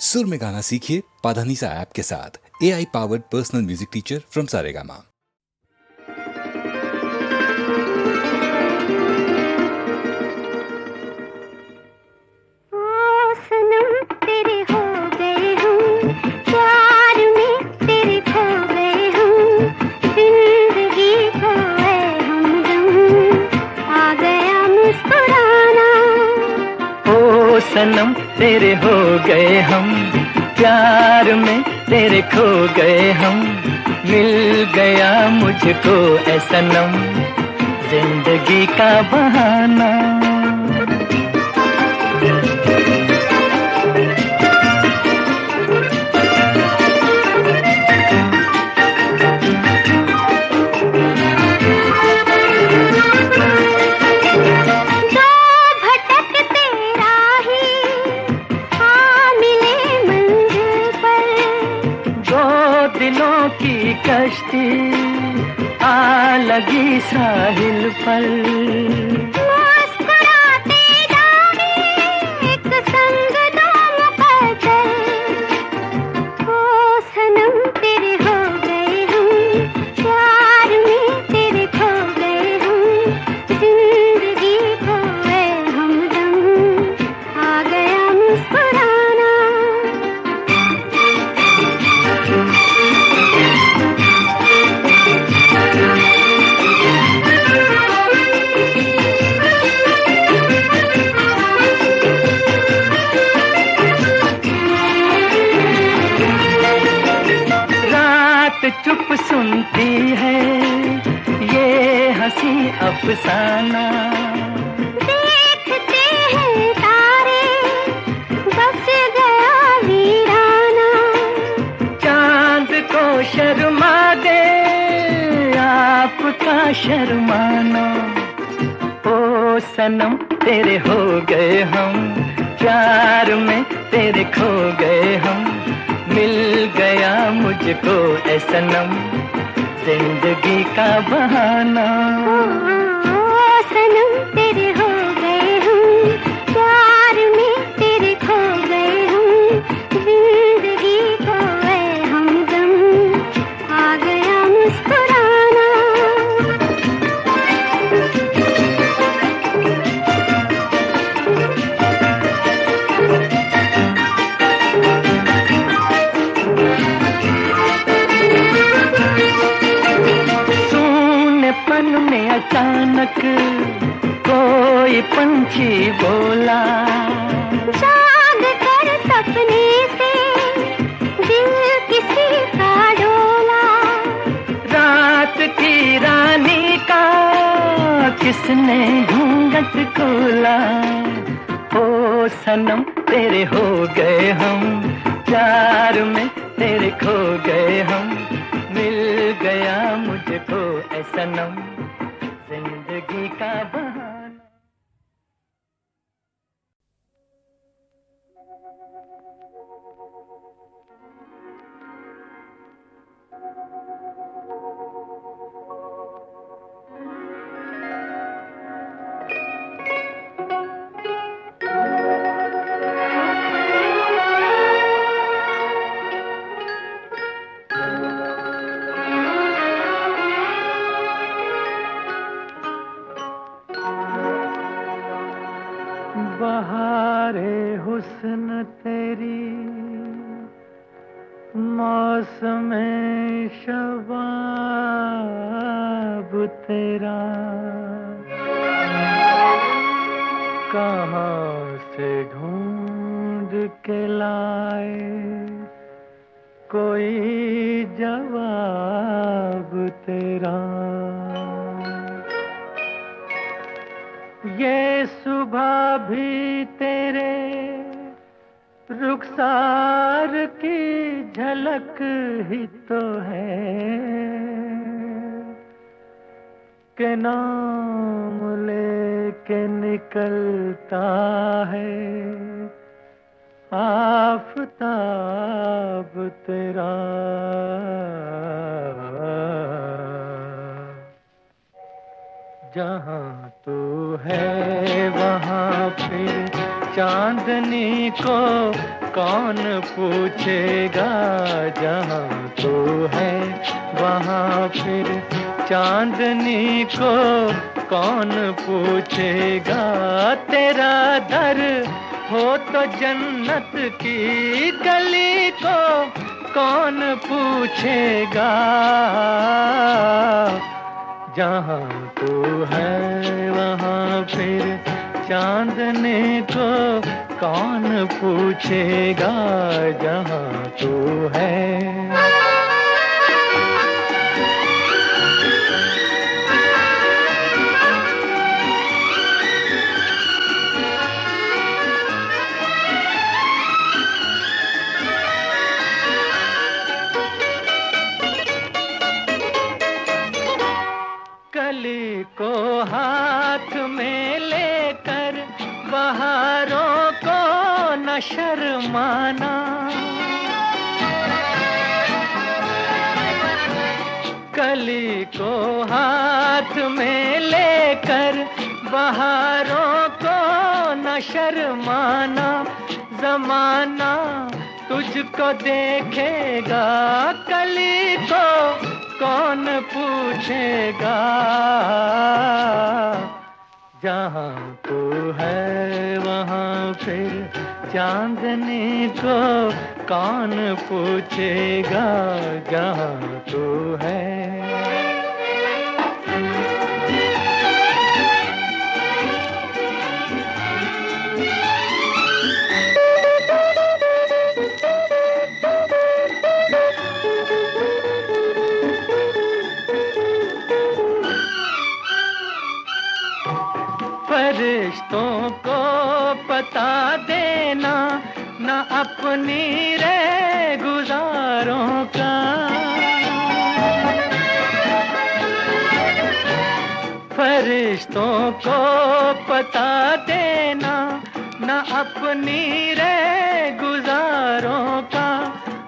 सुर में गाना सीखिए पाधानीसा ऐप के साथ। AI powered personal music teacher from Saregama. सनम तेरे हो गए हम, प्यार में तेरे खो गए हम, मिल गया मुझको ऐ सनम जिंदगी का बहाना। दिलों की कश्ती आ लगी साहिल पर, मुस्कुराते जाए एक संग दो मुकद्दर। ओ सनम तेरे हो गए हम, प्यार में तेरे खो गए हम, जिंदगी खोए हमदम आ गया मुस्कुराना। चुप सुनती है ये हंसी अफसाना, देखते हैं तारे बस गया वीराना। चांद को शर्मा दे आपका शर्माना। ओ सनम तेरे हो गए हम, प्यार में तेरे खो गए हम, मिल गया मुझको ऐ सनम जिंदगी का बहाना। ओ सनम तेरे हो गए हम, प्यार में तेरे खो गए हम, जिंदगी खोए हमदम आ गया मुस्कुराना। में अचानक कोई पंछी बोला, जाग कर सपने से दिल किसी का डोला। रात की रानी का किसने घूंघट खोला। ओ सनम तेरे हो गए हम, प्यार में तेरे खो गए हम, मिल गया मुझको ऐ सनम जिंदगी का बहाना। बहारे हुस्न तेरी मौसम शबाब तेरा, कहाँ से ढूंढ के लाए कोई जवाब तेरा। ये सुबह भी तेरे रुखसार की झलक ही तो है, के नाम लेके निकलता है आफताब तेरा। जहाँ तू है वहाँ फिर चांदनी को कौन पूछेगा, जहाँ तू है वहाँ फिर चांदनी को कौन पूछेगा। तेरा दर हो तो जन्नत की गली को कौन पूछेगा, जहाँ तू है वहाँ फिर चांदनी को कौन पूछेगा, जहाँ तू है। कली को हाथ में लेकर बहारों को न शर्माना, कली को हाथ में लेकर बहारों को न शर्माना। जमाना तुझको देखेगा, कली को कौन पूछेगा, जहाँ तू है वहाँ फिर चांदनी को कौन पूछेगा, जहाँ तू है। फरिश्तों को पता देना न अपनी रे गुजारों का, फरिश्तों को पता देना न अपनी रे गुजारों का।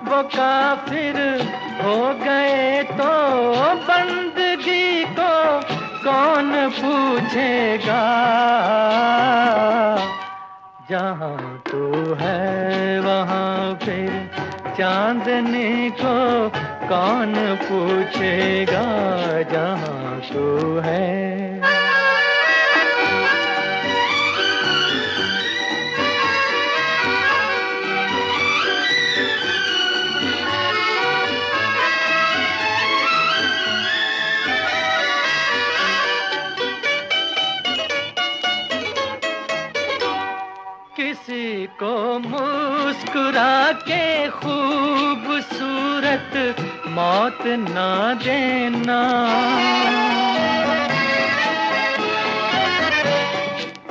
वो काफिर हो गए तो बंदगी को कौन पूछेगा, जहाँ तू है वहाँ फिर चांदनी को कौन पूछेगा, जहाँ तू है। किसी को मुस्कुरा के खूबसूरत मौत ना देना,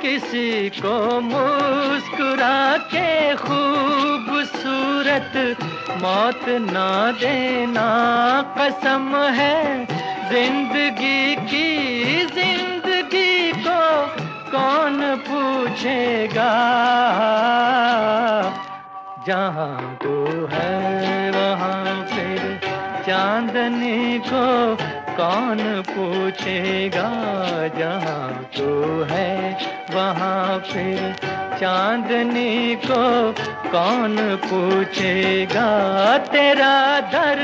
किसी को मुस्कुरा के खूबसूरत मौत ना देना। कसम है जिंदगी की, जिंदगी को कौन पूछेगा, जहाँ तू है वहाँ फिर चांदनी को कौन पूछेगा, जहाँ तू है वहाँ फिर चांदनी को कौन पूछेगा। तेरा दर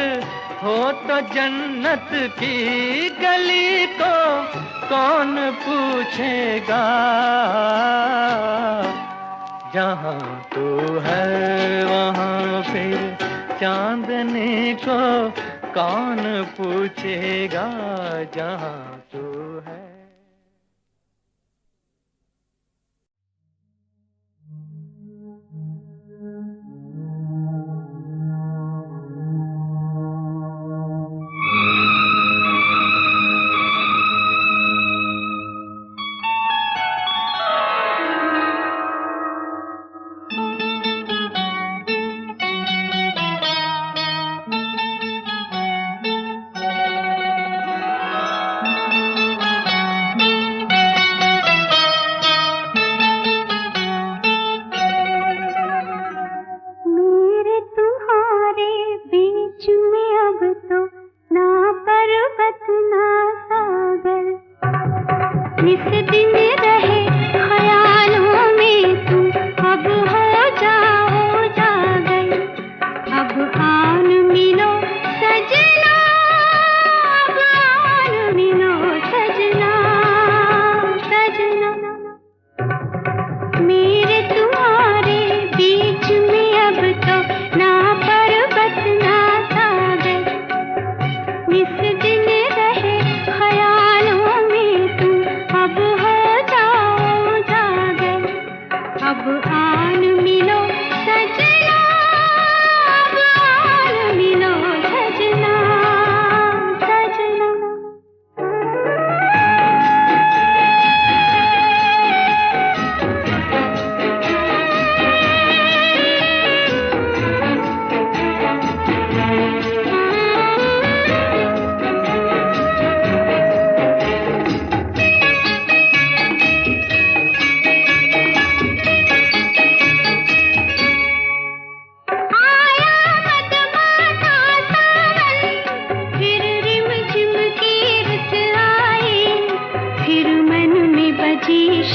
हो तो जन्नत की गली को कौन पूछेगा, जहाँ तू है वहाँ फिर चांदनी को कौन पूछेगा, जहाँ तू है।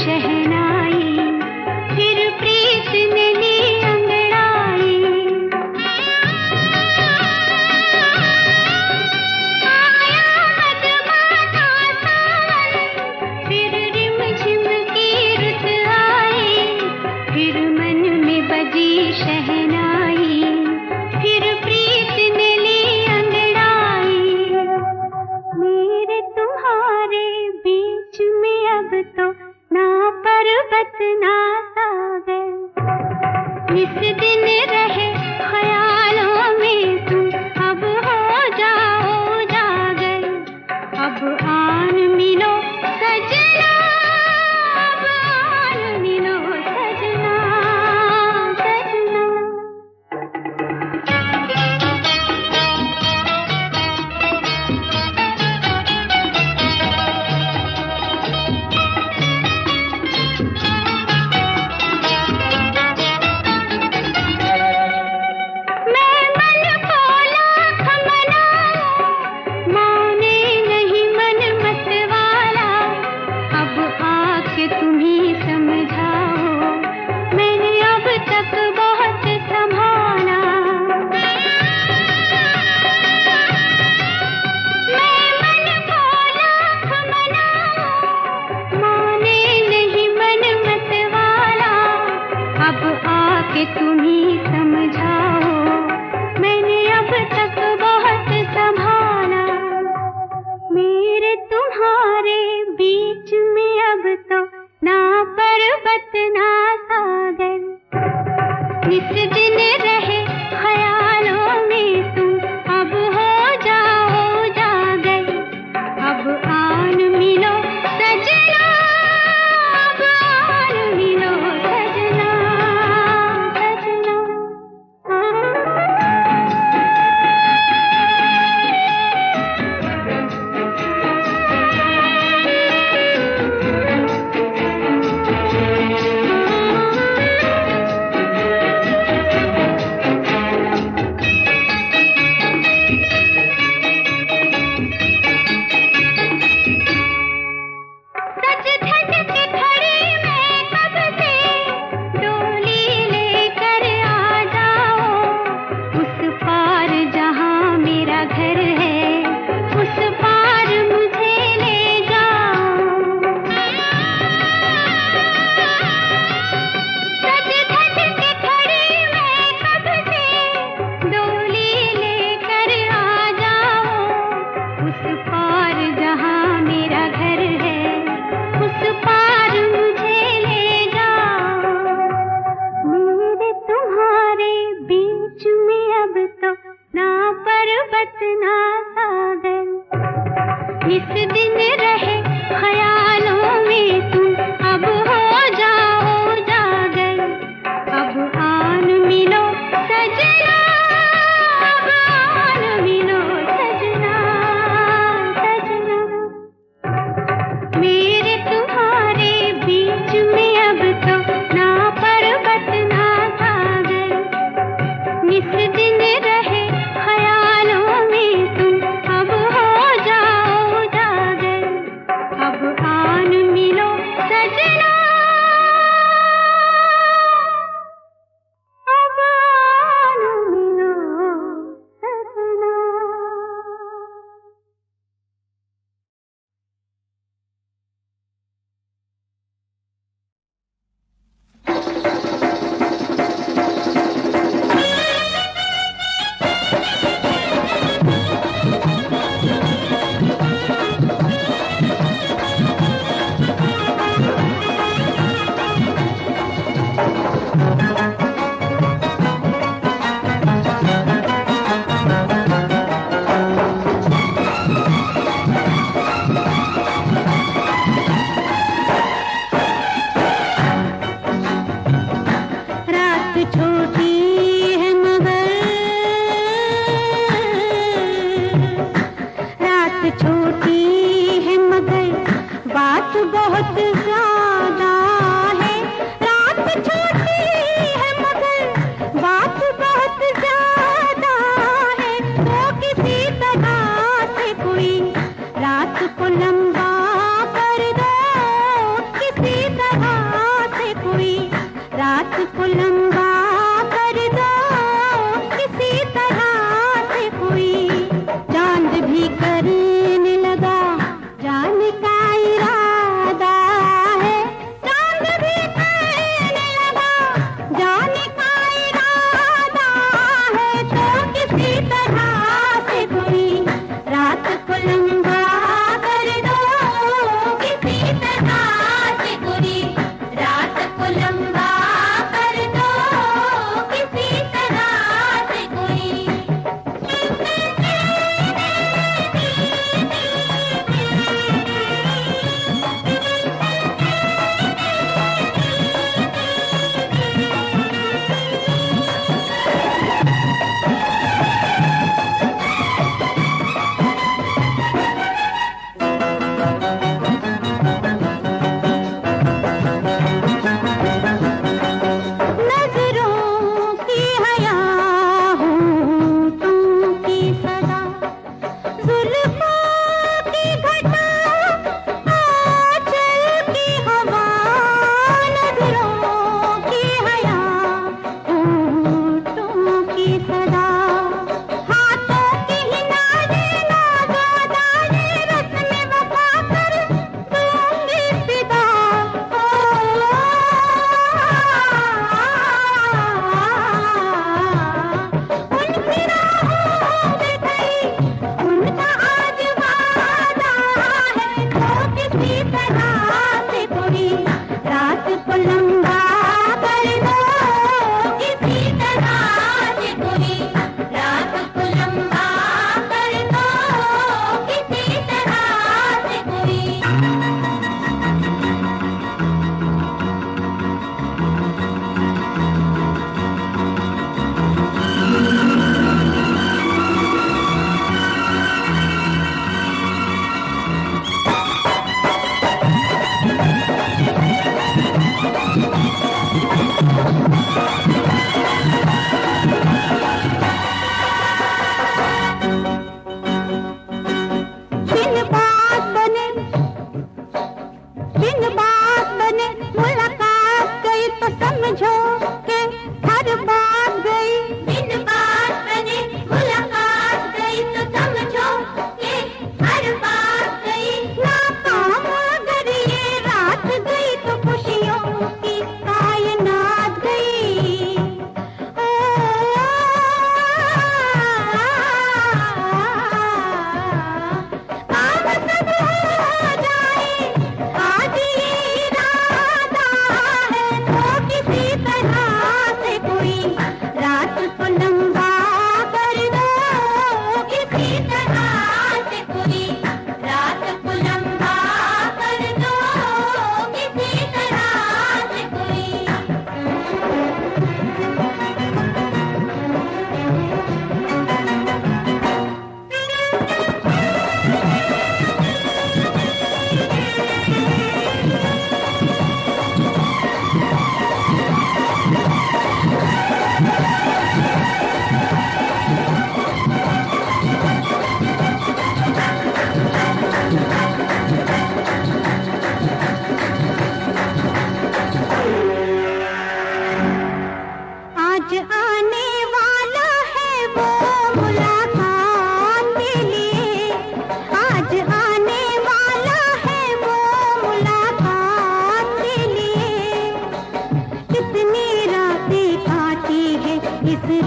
शहनाई, फिर प्रीत ने ली अंगड़ाई। आया मधुमासा सावन, फिर रिमझिम की रुत आई, फिर मन में बजी शहनाई, फिर प्रीत ने ली अंगड़ाई। मेरे तुम्हारे बीच में अब तो ना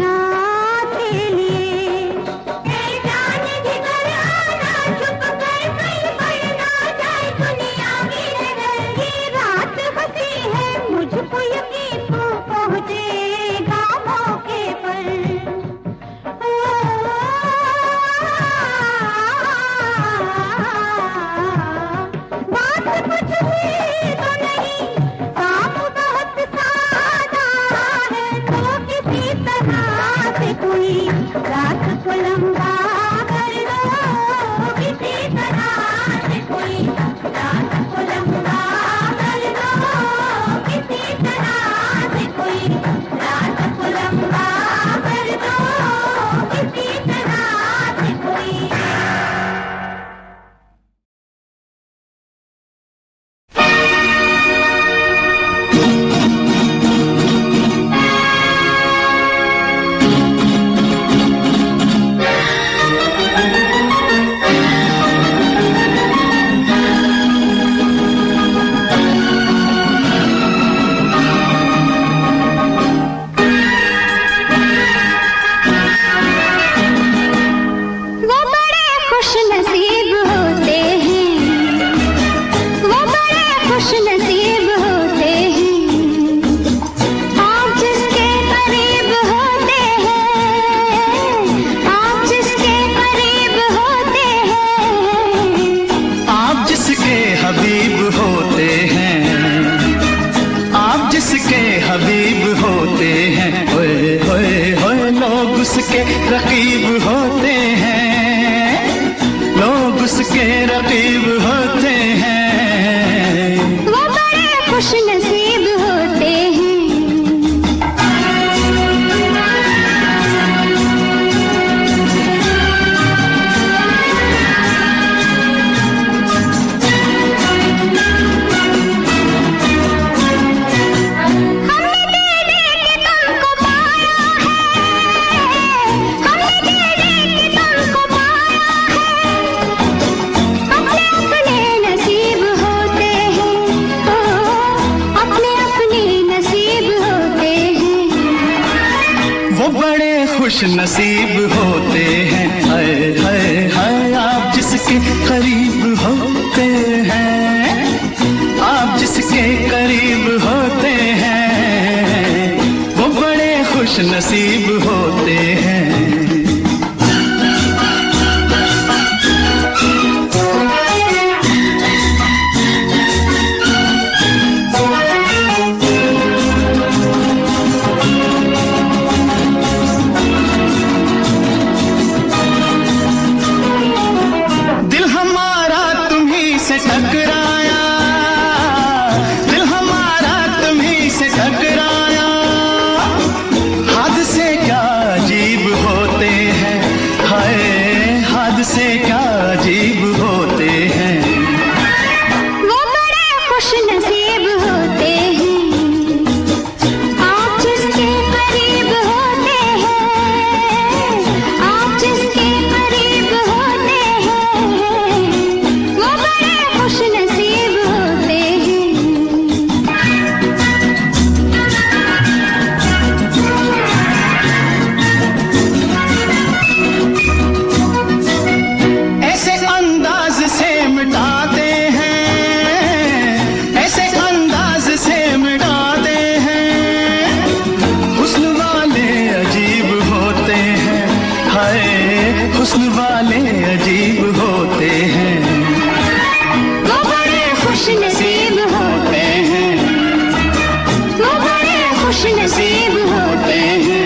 रात के लिए। ए जान जिगर आना छुप कर कहीं बढ़ ना जाए दुनिया की नजर। ये रात हंसी है मुझको यकीन तू पहुंचेगा मौके पर। बात कुछ भी तो नहीं, काम बहुत सादा है। तो किसी तरह से कोई रात को लंबा कर दो। किसी तरह से कोई रात को लंबा कर दो। किसी तरह से कोई रात को लंबा कर दो। किसी तरह से कोई। वो बड़े खुश नसीब होते हैं। वो बड़े खुश नसीब होते हैं। आप जिसके करीब होते हैं। आप जिसके करीब होते हैं। आप जिसके हबीब होते हैं। आप जिसके हबीब होते हैं। होए होए होए लोग उसके रकीब होते हैं। लोग उसके रकीब होते हैं। वो बड़े खुश नसीब होते हैं। हमने दे दे के तुमको पाया है। हमने दे दे के तुमको पाया है। अपने अपने नसीब होते हैं। ओ, अपने अपने नसीब होते हैं। वो बड़े खुश नसीब होते हैं। हाय हाय हाय आप जिसके करीब होते हैं। आप जिसके करीब होते हैं। वो बड़े खुश नसीब होते हैं। दिल हमारा तुम्ही से टकराया। दिल हमारा तुम्ही से टकराया। हादसे क्या अजीब होते हैं। हाय हादसे क्या अजीब होते हैं। वो बड़े खुश नसीब होते हैं। आप जिसके करीब होते हैं। आप जिसके करीब होते हैं। वो बड़े खुश नसीब होते हैं। ऐसे अंदाज से मिटाते हैं। ऐसे अंदाज से मिटाते हैं। हुस्न वाले अजीब होते हैं। हाय हुस्न वाले अजीब होते हैं। वो बड़े खुश नसीब होते हैं। वो बड़े खुश नसीब होते हैं।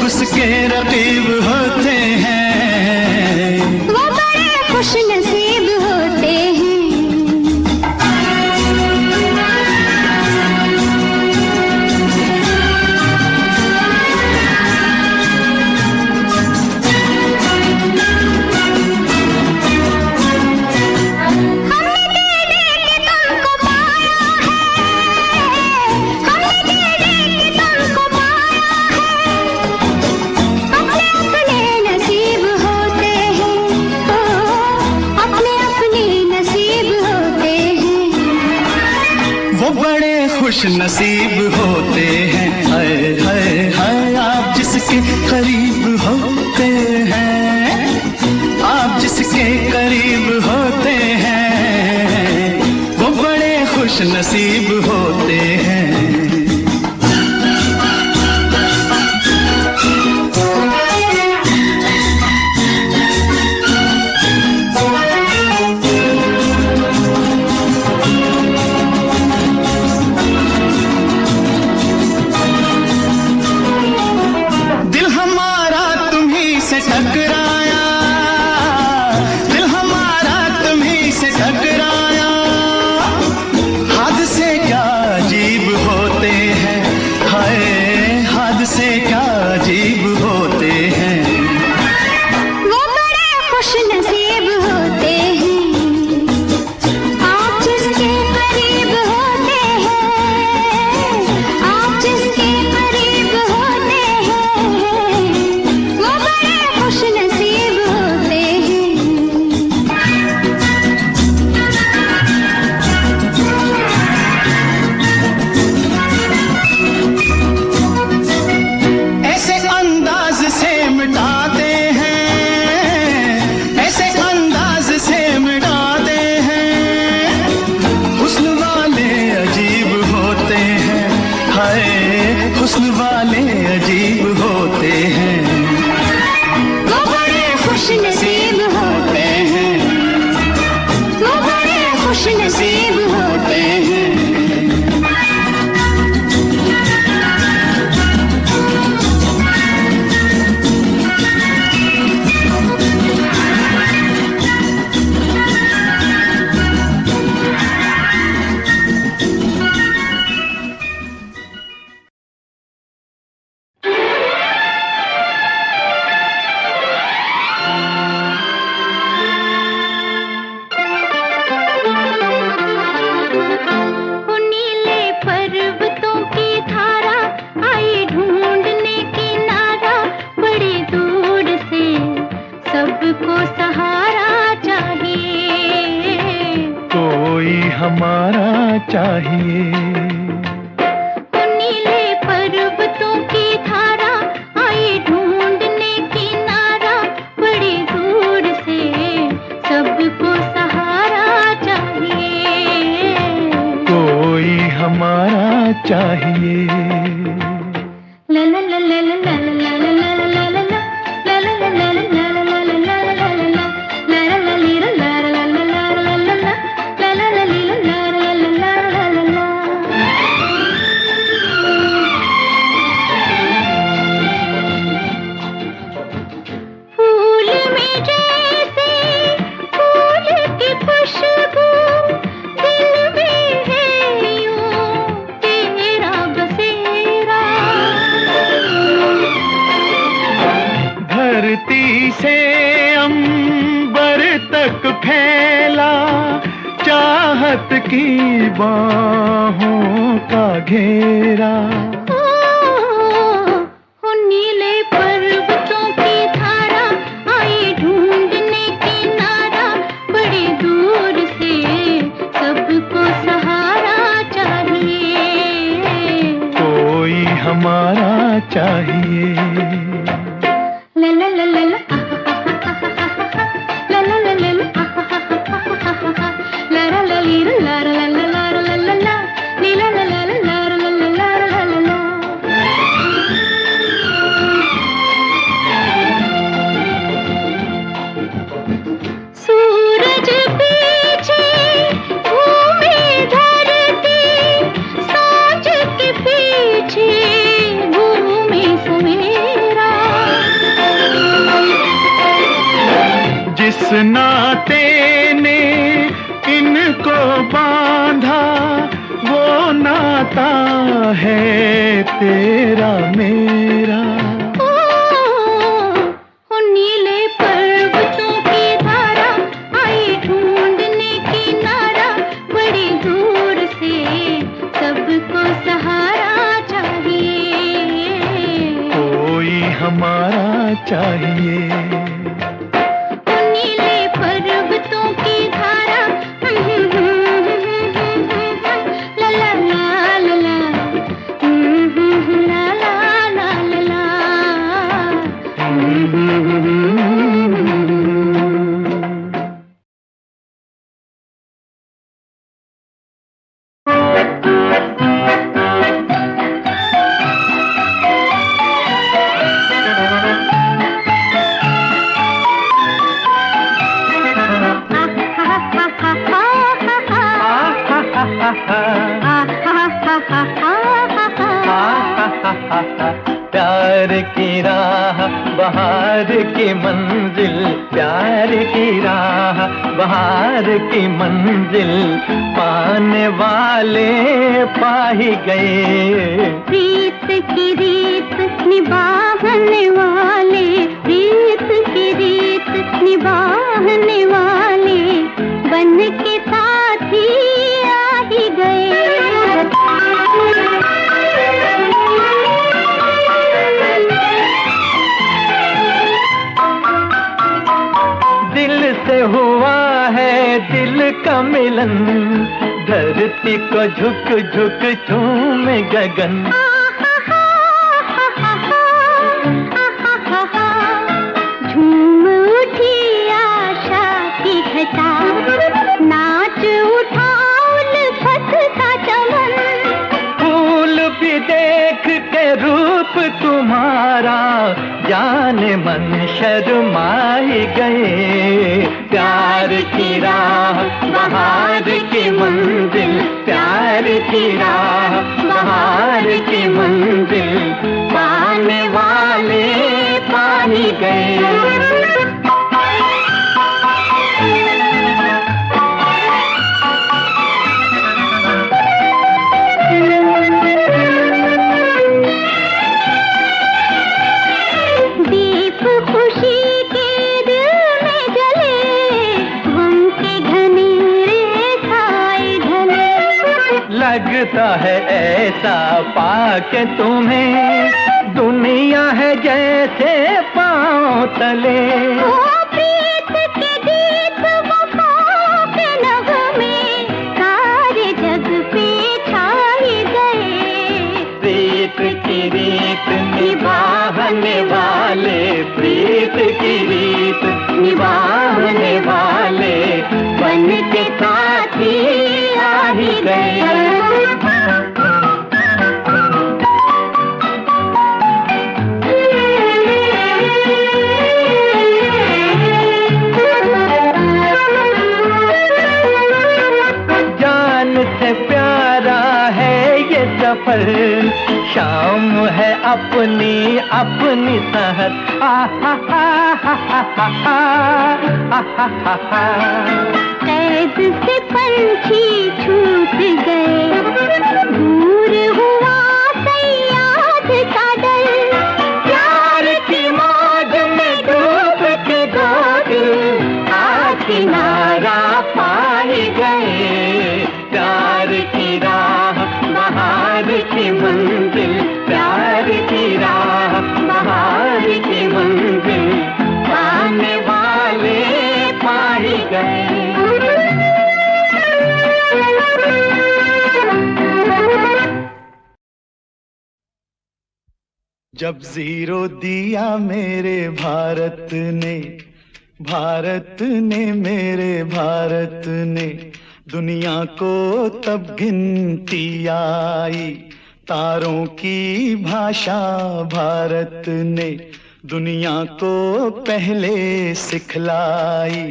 उसके रकीब होते हैं, वो बड़े खुश नसीब होते हैं। खुश नसीब होते हैं, हाय हाय हाय। आप जिसके करीब होते हैं, आप जिसके करीब होते हैं, वो बड़े खुश नसीब होते हैं। हुस्न वाले अजीब होते हैं, वो बड़े खुश नसीब होते हैं, वो बड़े खुश नसीब होते हैं। हमारा चाहिए। नीले पर्वतों की धारा आई ढूंढने किनारा, बड़ी दूर से सबको सहारा चाहिए। कोई हमारा चाहिए। ला ला ला ला ला ला ला ला ला ला ला ला धरती से अंबर तक फैला चाहत की बाहों का घेरा। नीले पर्वतों की धारा आई ढूंढने किनारा, बड़ी दूर से सबको सहारा चाहिए। कोई हमारा चाहिए। ला ला ला ला ला ला ला ला ला ला ला ला ली ला ला ला ला ला ला ला ला ली ला ला ला ला ला ला ला ला ला ला। सूरज पीछे घूमे धरती, सांझ के पीछे घूमे सवेरा। रिश्ता है तेरा मेरा। नीले पर्वतों की धारा आई ढूंढने किनारा, बड़ी दूर से सबको सहारा चाहिए, कोई हमारा चाहिए। नीले पर्वतों की धारा ला ला ला ला ला, ला ला ला ला प्यार की राह बहार की मंजिल, प्यार की राह बहार की मंजिल, पाने वाले पा ही गए। प्रीत की रीत निभाने वाले, प्रीत की रीत निभाने वाले, बन के साथी आ ही गए। दिल से हुआ है दिल का मिलन, धरती को झुक झुक चूमे गगन। झूम उठी आशा की घटा, नाच उठा उल्फत का चमन, फूल भी देख के रूप तुम्हारा, जाने मन शर्मा ही गए। प्यार की राह बहार की मंजिल, प्यार की राह बहार की मंजिल, पाने वाले पा ही गए। दीप खुशी के दिल में जले, गम के घनेरे छाए ढले। लगता है ऐसा पाके तुम्हें, दुनिया है जैसे पाँव तले। ओ प्रीत के गीत वफा के नगमे, सारे जग पे छाए गए। प्रीत की रीत निभाने वाले, प्रीत की रीत निभाने वाले, बन के साथी आ ही गए। जान से प्यारा है ये सफर, शाम है अपनी अपनी सहर। कैद से पंछी छूट गए, दूर हुआ सयाद का डर। प्यार की मौज में डूब के दो दिल आ किनारा पाए गए। प्यार की राह बहार की मंजिल, प्यार की राह बहार की मंजिल, पाने वाले पाए गए। जब जीरो दिया मेरे भारत ने, भारत ने मेरे भारत ने, दुनिया को तब गिनती आई। तारों की भाषा भारत ने दुनिया को पहले सिखलाई।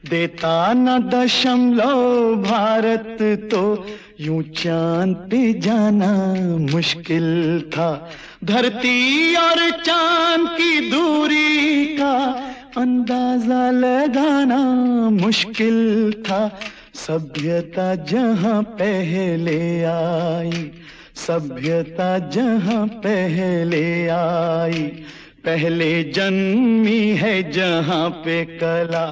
देता न दशमलव भारत तो यूं चांद पे जाना मुश्किल था। धरती और चांद की दूरी का अंदाजा लगाना मुश्किल था। सभ्यता जहां पहले आई, सभ्यता जहाँ पहले आई, पहले जन्मी है जहाँ पे कला।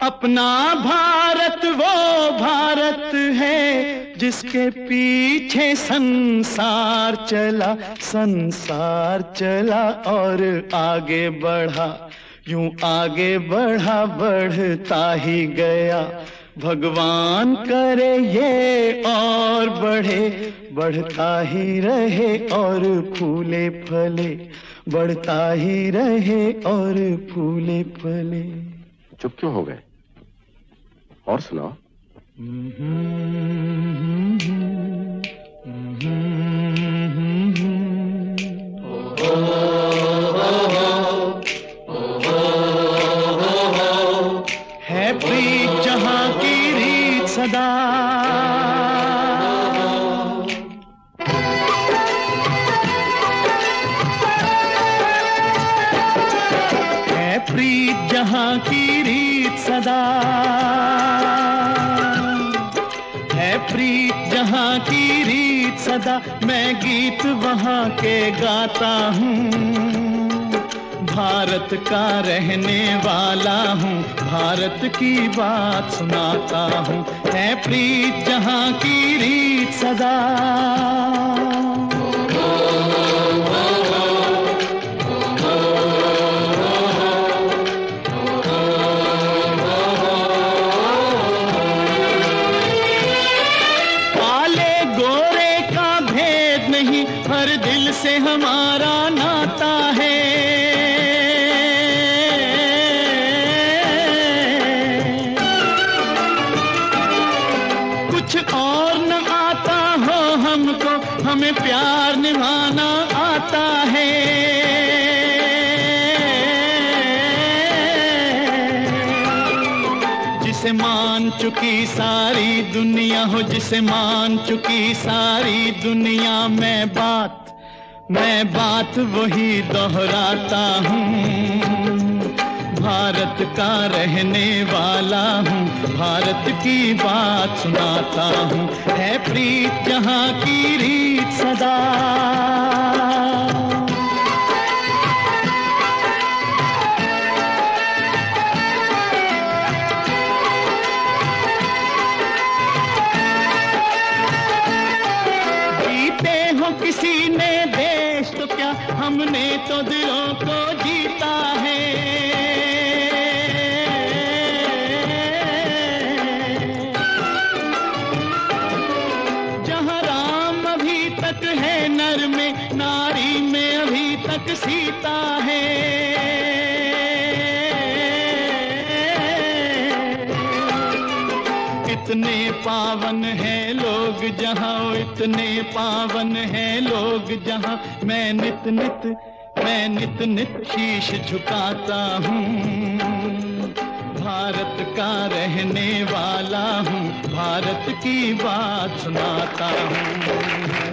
अपना भारत वो भारत है जिसके पीछे संसार चला, संसार चला और आगे बढ़ा, यूं आगे बढ़ा बढ़ता ही गया। भगवान करे ये और बढ़े, बढ़ता ही रहे और फूले फले, बढ़ता ही रहे और फूले फले। चुप क्यों हो गए? और सुनाओ। है प्रीत जहाँ की रीत सदा, है प्रीत जहाँ की रीत सदा, है प्रीत जहाँ की रीत सदा। मैं गीत वहाँ के गाता हूँ, भारत का रहने वाला हूँ, भारत की बात सुनाता हूँ। है प्रीत जहाँ की रीत सदा। काले गोरे का भेद नहीं, हर दिल से हमारा नाता है। कुछ और न आता हो हमको, हमें प्यार निभाना आता है। जिसे मान चुकी सारी दुनिया हो, जिसे मान चुकी सारी दुनिया, मैं बात वही दोहराता हूँ। भारत का रहने वाला हूँ, भारत की बात सुनाता हूँ। है प्रीत जहाँ की रीत सदा। जीते हो किसी ने देश तो क्या, हमने तो दिलों को जीता है। है नर में, नारी में अभी तक सीता है। इतने पावन हैं लोग जहाँ, इतने पावन हैं लोग जहाँ, मैं नित नित शीश झुकाता हूँ। भारत का रहने वाला हूँ, भारत की बात सुनाता हूँ।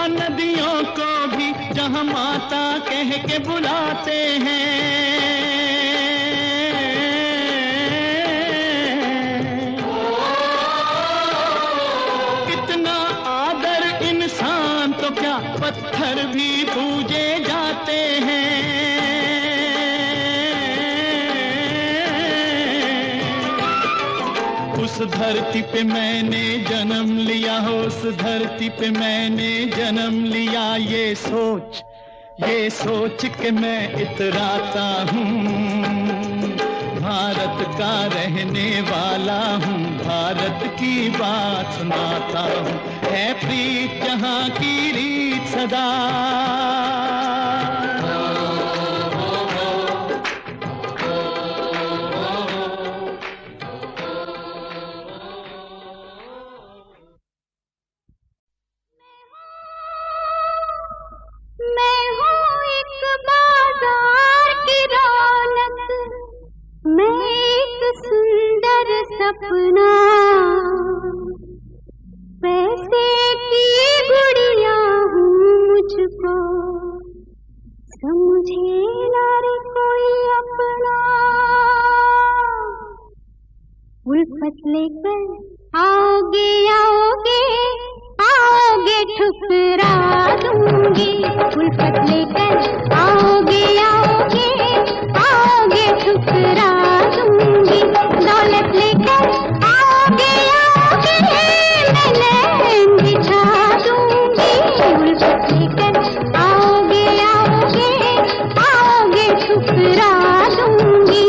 नदियों को भी जहाँ माता कह के बुलाते हैं। कितना आदर इंसान तो क्या, पत्थर भी पूजे जाते हैं। उस धरती पे मैंने जन्म लिया हो, उस धरती पे मैंने जन्म लिया। ये सोच के मैं इतराता हूँ। भारत का रहने वाला हूँ, भारत की बात सुनाता हूँ। है प्रीत जहाँ की रीत सदा। मैं एक सुंदर सपना, उल्फत लेकर आओगे आओगे आओगे ठुकरा दूंगी। उल्फत लेकर आओगे आओगे आओगे ठुकरा दूंगी। दौलत लेकर आओगे आओगे मैं नैन बिछा दूंगी। उल्फत लेकर आओगे आओगे आओगे ठुकरा दूंगी।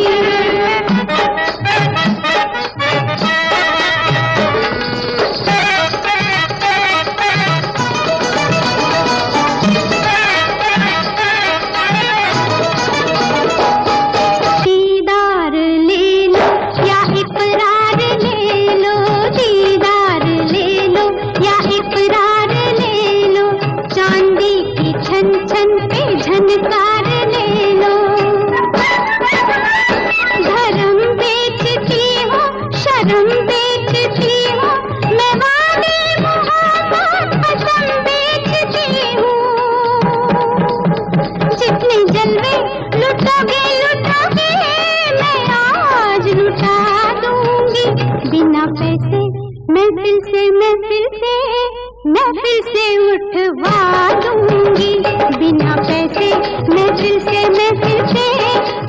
महफिल से उठवा दूंगी। बिना पैसे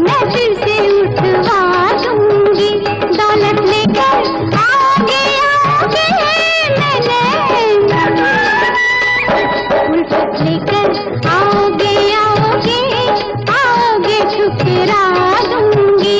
महफिल से उठवा दूंगी। दौलत लेकर आओगे आओगे मैं नैन, उल्फत लेकर आओगे आओगे आओगे ठुकरा दूंगी।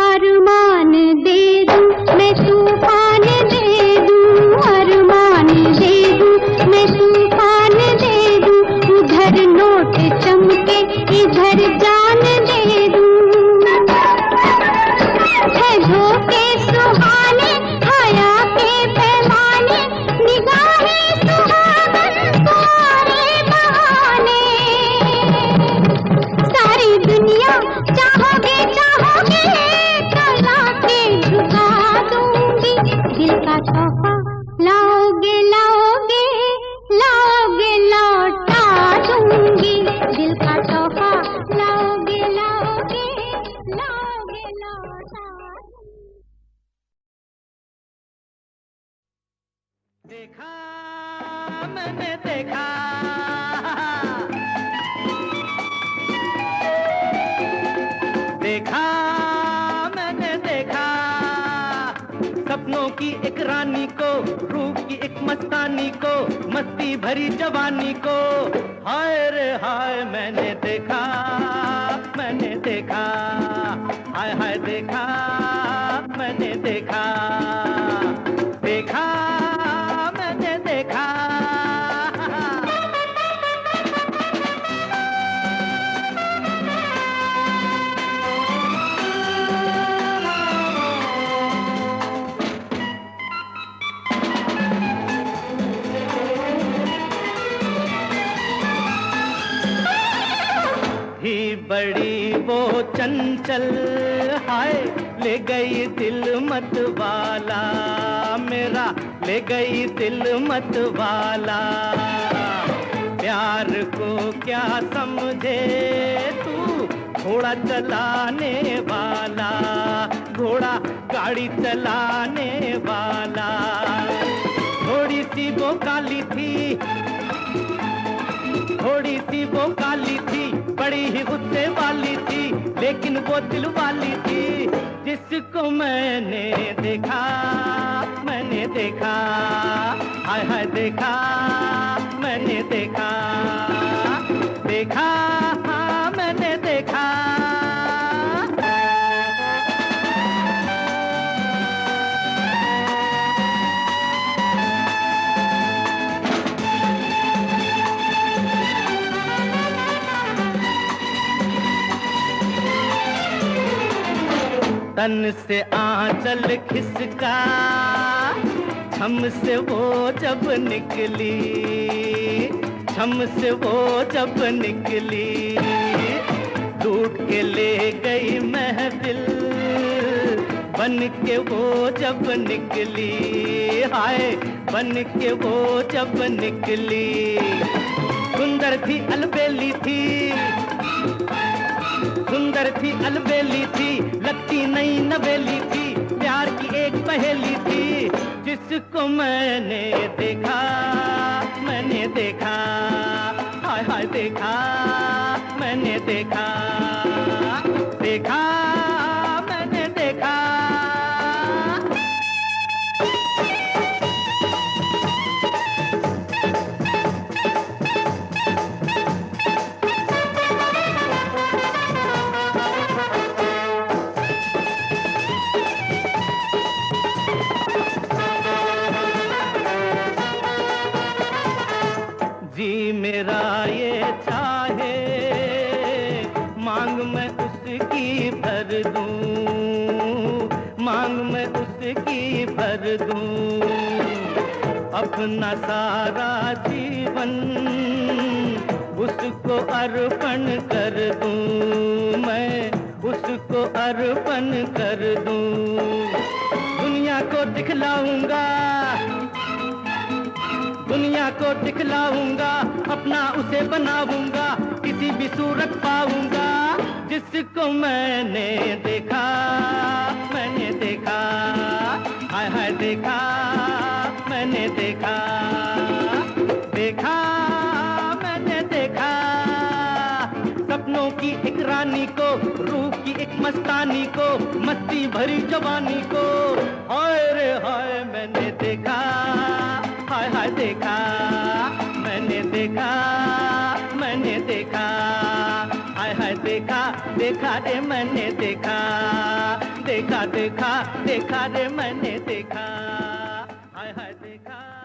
अरमान दे दूं मैं तूफान दे दूं। अरमान दे दूं मैं तूफान दे दूं। उधर नोट चमके इधर जान दे दूं। है धोखे सुहाने हया के पैमाने निगाहें सुहावन तुम्हारे बहाने। सारी दुनिया चाहोगे चाहोगे कला के झुका दूंगी। दिल का तोहफा लाओगे लाओगे लाओगे लौटा दूंगी। दिल का तोहफा लाओगे लाओगे लाओगे लौटा दूंगी। देखा मैंने देखा, देखा मैंने देखा सपनों की एक रानी को, रूप की एक मस्तानी को, मस्ती भरी जवानी को। हाय रे हाय मैंने देखा, मैंने देखा, हाय हाय देखा मैंने देखा, देखा मैंने देखा। ही बड़ी वो चंचल हाय ले गई दिल मत वाला मेरा, ले गई दिल मत वाला। प्यार को क्या समझे तू घोड़ा चलाने वाला, घोड़ा गाड़ी चलाने वाला। थोड़ी सी वो काली थी, थोड़ी सी वो काली थी, बड़ी ही गुस्से वाली थी, लेकिन वो दिल वाली थी जिसको मैंने देखा, मैंने देखा, हाय हाय देखा मैंने देखा, देखा मैंने देखा। तन से आंचल खिसका, छम से वो जब निकली, छम से वो जब निकली। लूट के ले गई महफिल, बन के वो जब निकली, हाय बन के वो जब निकली। सुंदर थी अलबेली थी, सुंदर थी अलबेली थी, लगती नई नवेली थी, प्यार की एक पहेली थी। जिसको मैंने देखा, मैंने देखा, हाय हाय देखा, मैंने देखा, देखा मैंने देखा। जी मेरा ये चाहे मांग मैं उसकी भर दूं, मांग मैं उसकी भर दूं। अपना सारा जीवन उसको अर्पण कर दूं, मैं उसको अर्पण कर दूं। दुनिया को दिखलाऊंगा, दुनिया को दिखलाऊंगा, अपना उसे बनाऊंगा, किसी भी सूरत पाऊंगा। जिसको मैंने देखा, मैंने देखा, हाय हाय देखा, मैंने देखा, देखा मैंने देखा। सपनों की एक रानी को, रूह की एक मस्तानी को, मस्ती भरी जवानी को, हाय रे हाय मैंने देखा, हाय हाय देखा, मैंने देखा, मैंने देखा, हाय हाय देखा, देखा रे मैंने देखा, देखा देखा, देखा रे मैंने देखा, हाय हाय देखा।